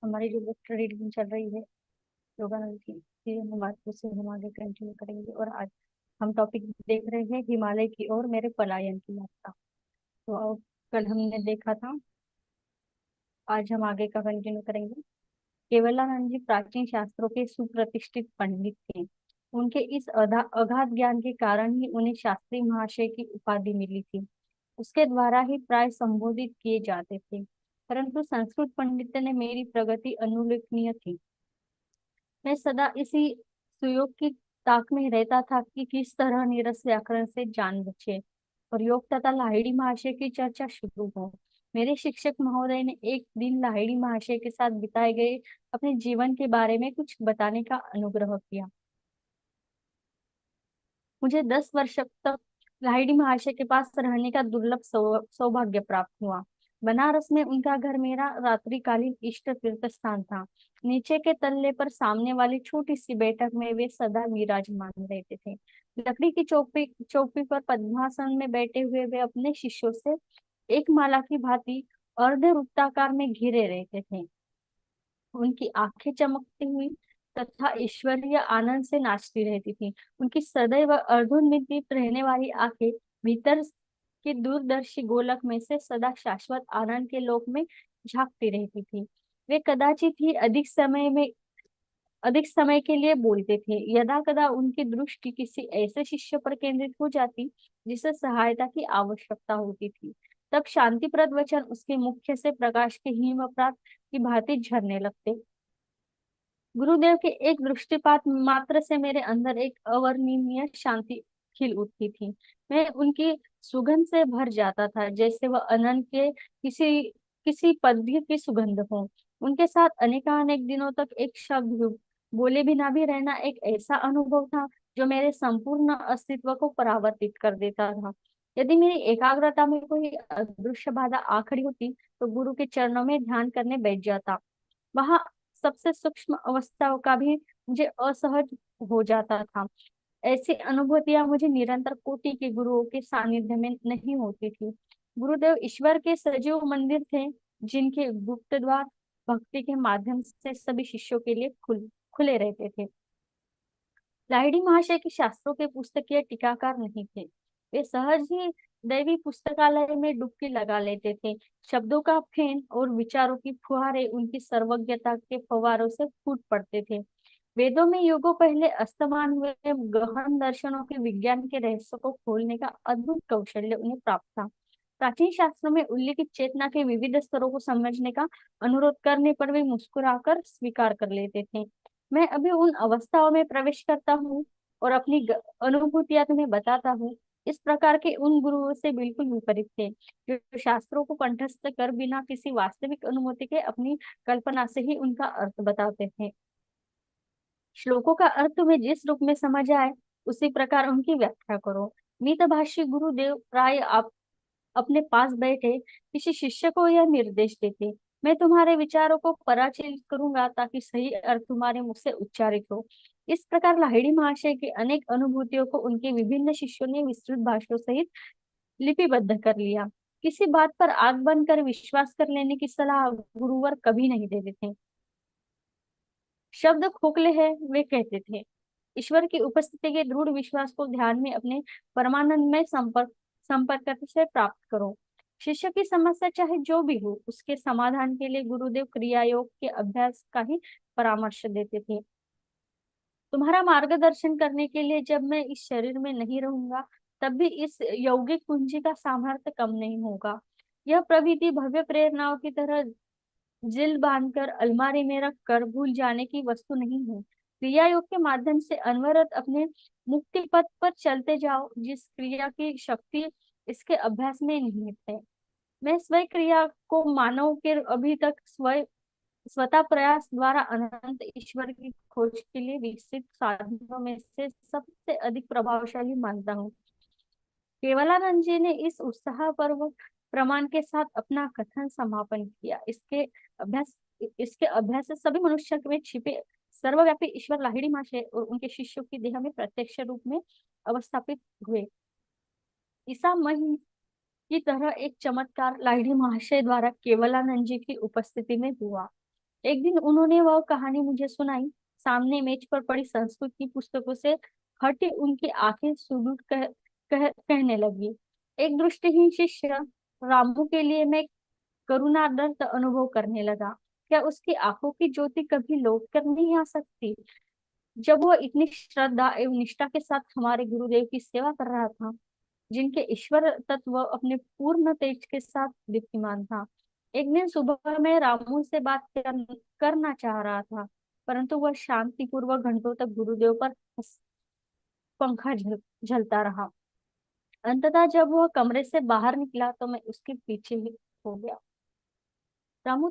हमारी जो book reading चल रही है योगानंद की, ये हम आज उसे हम आगे कंटिन्यू करेंगे। और आज हम टॉपिक देख रहे हैं हिमालय की ओर मेरे पलायन की यात्रा। तो कल हमने देखा था, आज हम आगे का कंटिन्यू करेंगे। केवलानंद जी प्राचीन शास्त्रों के सुप्रतिष्ठित पंडित थे। उनके इस अगाध ज्ञान के कारण ही उन्हें शास्त्री महाशय की उपाधि मिली थी। उसके द्वारा ही प्राय संबोधित किए जाते थे। परंतु संस्कृत पंडित ने मेरी प्रगति अनुल्लेखनीय थी। मैं सदा इसी सुयोग की ताक में रहता था कि किस तरह नीरस व्याकरण से जान बचे और योग तथा लाहिड़ी महाशय की चर्चा शुरू हो। मेरे शिक्षक महोदय ने एक दिन लाहिड़ी महाशय के साथ बिताए गए अपने जीवन के बारे में कुछ बताने का अनुग्रह किया। मुझे 10 वर्ष तक लाहिड़ी महाशय के पास रहने का दुर्लभ सौभाग्य प्राप्त हुआ। बनारस में उनका घर मेरा रात्रिकालीन इष्ट तीर्थ स्थान था। नीचे के तल्ले पर सामने वाली छोटी सी बैठक में वे सदा विराजमान रहते थे। लकड़ी की चौकी चौकी पर पद्मासन में बैठे हुए वे अपने शिष्यों से एक माला की भांति अर्ध वृत्ताकार में घिरे रहते थे। उनकी आंखें चमकती हुई तथा ईश्वरीय आनंद से नाचती रहती थी। उनकी सदैव अर्धोन्मिलित रहने वाली आंखें भीतर के दूरदर्शी गोलक में से सदा शाश्वत आनंद के लोक में झांकती रहती थी। वे कदाचित ही अधिक समय के लिए बोलते थे। यदा कदा उनकी दृष्टि किसी ऐसे शिष्य पर केंद्रित हो जाती जिसे सहायता की आवश्यकता होती थी, तब शांतिप्रद वचन उसके मुख से प्रकाश के हिमपात की भांति झरने लगते। गुरुदेव के एक दृष्टिपात मात्र से मेरे अंदर एक अवर्णनीय शांति खिल उठती थी। मैं उनकी सुगंध से भर जाता था, जैसे वह अनंत के किसी किसी पद्य की सुगंध हो। उनके साथ अनेकानेक दिनों तक एक शब्द भी बोले बिना भी रहना एक ऐसा अनुभव था जो मेरे संपूर्ण अस्तित्व को परावर्तित कर देता था। यदि मेरी एकाग्रता में कोई अदृश्य बाधा आ खड़ी होती तो गुरु के चरणों में ध्यान करने बैठ जाता। वहां सबसे सूक्ष्म अवस्थाओं का भी मुझे असहज हो जाता था। ऐसी अनुभूतियां मुझे निरंतर कोटि के गुरुओं के सानिध्य में नहीं होती थी। गुरुदेव ईश्वर के सजीव मंदिर थे, जिनके गुप्त द्वार भक्ति के माध्यम से सभी शिष्यों के लिए खुले रहते थे। लाहिड़ी महाशय के शास्त्रों के पुस्तकीय टीकाकार नहीं थे। वे सहज ही दैवी पुस्तकालय में डुबकी लगा लेते थे। शब्दों का फेन और विचारों की फुहारे उनकी सर्वज्ञता के फव्वारों से फूट पड़ते थे। वेदों में युगों पहले अस्तमान हुए गहन दर्शनों के विज्ञान के रहस्य को खोलने का अद्भुत कौशल्य उन्हें प्राप्त था। प्राचीन शास्त्रों में उल्लिखित चेतना के विविध स्तरों को समझने का अनुरोध करने पर वे मुस्कुराकर स्वीकार कर लेते थे। मैं अभी उन अवस्थाओं में प्रवेश करता हूँ और अपनी अनुभूतियां तुम्हें बताता हूँ। इस प्रकार के उन गुरुओं से बिल्कुल विपरीत थे, जो शास्त्रों को कंठस्थ कर बिना किसी वास्तविक अनुभूति के अपनी कल्पना से ही उनका अर्थ बताते थे। श्लोकों का अर्थ तुम्हें जिस रूप में समझ आए उसी प्रकार उनकी व्याख्या करो। मितभाषी गुरुदेव प्राय आप अपने पास बैठे किसी शिष्य को यह निर्देश देते, मैं तुम्हारे विचारों को पराचित करूंगा ताकि सही अर्थ तुम्हारे मुख से उच्चारित हो। इस प्रकार लाहिड़ी महाशय की अनेक अनुभूतियों को उनके विभिन्न शिष्यों ने विस्तृत भाषणों सहित लिपिबद्ध कर लिया। किसी बात पर आंख बंद कर विश्वास कर लेने की सलाह गुरुवर कभी नहीं देते थे। शब्द खोखले हैं, वे कहते थे। ईश्वर की उपस्थिति के दृढ़ विश्वास को ध्यान में अपने परमानंद में संपर्क से प्राप्त करो। शिष्य की समस्या चाहे जो भी हो, उसके समाधान के लिए गुरुदेव क्रिया योग के अभ्यास का ही परामर्श देते थे। तुम्हारा मार्गदर्शन करने के लिए जब मैं इस शरीर में नहीं रहूंगा, तब भी इस यौगिक पूंजी का सामर्थ्य कम नहीं होगा। यह प्रवृत्ति भव्य प्रेरणाओं की तरह जिल बांधकर अलमारी में रख कर भूल जाने की वस्तु नहीं है। क्रिया योग के माध्यम से अनवरत अपने मुक्ति पथ पर चलते जाओ, जिस क्रिया की शक्ति इसके अभ्यास में निहित है। मैं स्वयं क्रिया को मानव के अभी तक स्वतः प्रयास द्वारा अनंत ईश्वर की खोज के लिए विकसित साधनों में से सबसे अधिक प्रभावशाली मानता हूँ। केवलानंद जी ने इस उत्साह पर्व प्रमाण के साथ अपना कथन समापन किया। इसके अभ्यास से सभी मनुष्य में छिपे सर्वव्यापी ईश्वर लाहिड़ी महाशय और उनके शिष्यों की देह में प्रत्यक्ष रूप में अवस्थापित हुए। ईसा मसीह की तरह एक चमत्कार लाहिड़ी महाशय द्वारा केवलानंद जी की उपस्थिति में हुआ। एक दिन उन्होंने वह कहानी मुझे सुनाई। सामने मेज पर पड़ी संस्कृत की पुस्तकों से हटी उनकी आंखें सुदूर कहने लगी। एक दृष्टिहीन शिष्य रामू के लिए मैं करुणादर्द अनुभव करने लगा। क्या उसकी आंखों की ज्योति कभी लौट कर नहीं आ सकती? जब वह इतनी श्रद्धा एवं निष्ठा के साथ हमारे गुरुदेव की सेवा कर रहा था, जिनके ईश्वर तत्व अपने पूर्ण तेज के साथ दीप्तिमान था। एक दिन सुबह में रामू से करना चाह रहा था, परंतु वह शांतिपूर्वक घंटों तक गुरुदेव पर पंखा झलता रहा। अंततः जब वह कमरे से बाहर निकला तो मैं उसके पीछे ही हो गया। रामू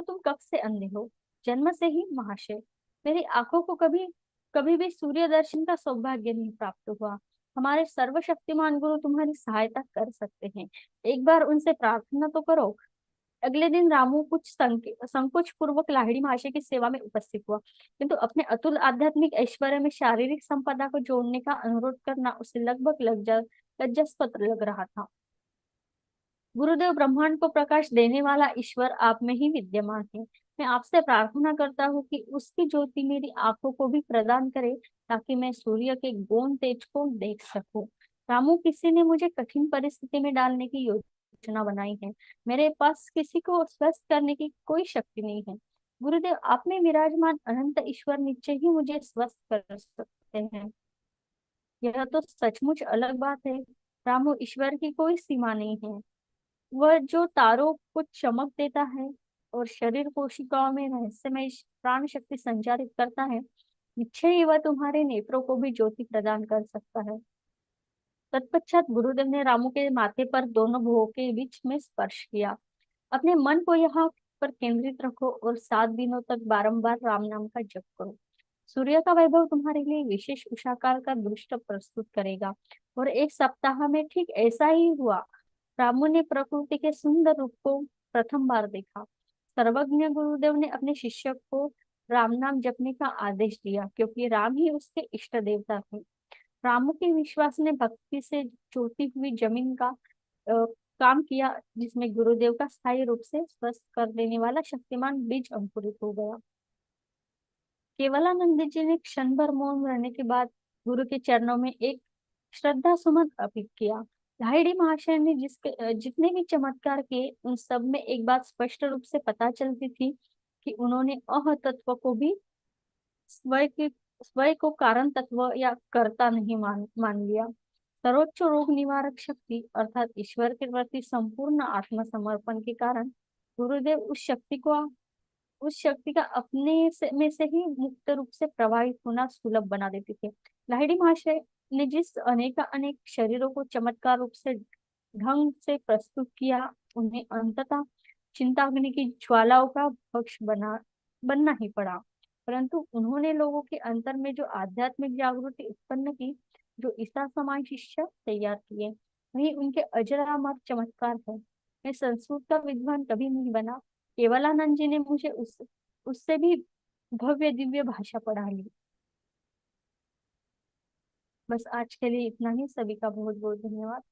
तुम कब से अंधे हो? जन्म से ही महाशय। मेरी आंखों को कभी कभी भी सूर्य दर्शन का सौभाग्य नहीं प्राप्त हुआ। हमारे सर्वशक्तिमान गुरु तुम्हारी सहायता कर सकते हैं, एक बार उनसे प्रार्थना तो करो। अगले दिन रामू कुछ संकोच पूर्वक लाहिड़ी महाशय की सेवा में उपस्थित हुआ, किंतु अपने अतुल आध्यात्मिक ऐश्वर्य में शारीरिक संपदा को जोड़ने का अनुरोध करना उसे लगभग लज्जास्पद लग रहा था। गुरुदेव, ब्रह्मांड को प्रकाश देने वाला ईश्वर आप में ही विद्यमान है। मैं आपसे प्रार्थना करता हूँ कि उसकी ज्योति मेरी आंखों को भी प्रदान करे, ताकि मैं सूर्य के गौन तेज को देख सकूं। रामू, किसी ने मुझे कठिन परिस्थिति में डालने की योजना बनाई है। मेरे पास किसी को स्वस्थ करने की कोई शक्ति नहीं है। गुरुदेव, आप में विराजमान अनंत ईश्वर निश्चय ही मुझे स्वस्थ कर सकते हैं। यह तो सचमुच अलग बात है। रामू, ईश्वर की कोई सीमा नहीं है। वह जो तारों को चमक देता है और शरीर कोशिकाओं में रहस्यमय प्राण शक्ति संचारित करता है, निश्चय ही वह तुम्हारे नेत्रों को भी ज्योति प्रदान कर सकता है। तत्पश्चात गुरुदेव ने रामू के माथे पर दोनों भुवों के बीच में स्पर्श किया। अपने मन को यहाँ पर केंद्रित रखो और 7 दिनों तक बारंबार राम नाम का जप करो। सूर्य का वैभव तुम्हारे लिए विशेष उषाकाल का दृश्य प्रस्तुत करेगा। और 1 सप्ताह में ठीक ऐसा ही हुआ। रामू ने प्रकृति के सुंदर रूप को प्रथम बार देखा। सर्वज्ञ गुरुदेव ने अपने शिष्य को राम नाम जपने का आदेश दिया, क्योंकि राम ही उसके इष्ट देवता थे। रामू के विश्वास ने भक्ति से जोती हुई जमीन का काम किया, जिसमें गुरुदेव का स्थायी रूप से स्वस्थ कर देने वाला शक्तिमान बीज अंकुरित हो गया। केवलानंद जी ने क्षण भर मौन रहने के बाद गुरु के चरणों में एक श्रद्धा सुमन अर्पित किया। लाहिड़ी महाशय ने जितने भी चमत्कार किए, उन सब में एक बात स्पष्ट रूप से पता चलती थी कि उन्होंने अह तत्व को भी स्वयं को कारण तत्व या कर्ता नहीं मान लिया। सर्वोच्च रोग निवारक शक्ति अर्थात ईश्वर के प्रति संपूर्ण आत्मसमर्पण के कारण गुरुदेव उस शक्ति का में से ही मुक्त रूप से प्रवाहित होना सुलभ बना देते थे। लाहिड़ी महाशय ने जिस अनेक शरीरों को चमत्कार रूप से ढंग से प्रस्तुत किया, उन्हें अंततः चिंताग्नि की ज्वालाओं का भक्ष बनना ही पड़ा। परंतु उन्होंने लोगों के अंतर में जो आध्यात्मिक जागृति उत्पन्न की, जो ईसा समान शिष्य तैयार किए, वही उनके अजरामर चमत्कार है। मैं संस्कृत का विद्वान कभी नहीं बना। केवलानंद जी ने मुझे उससे भी भव्य दिव्य भाषा पढ़ा ली। बस आज के लिए इतना ही। सभी का बहुत बहुत धन्यवाद।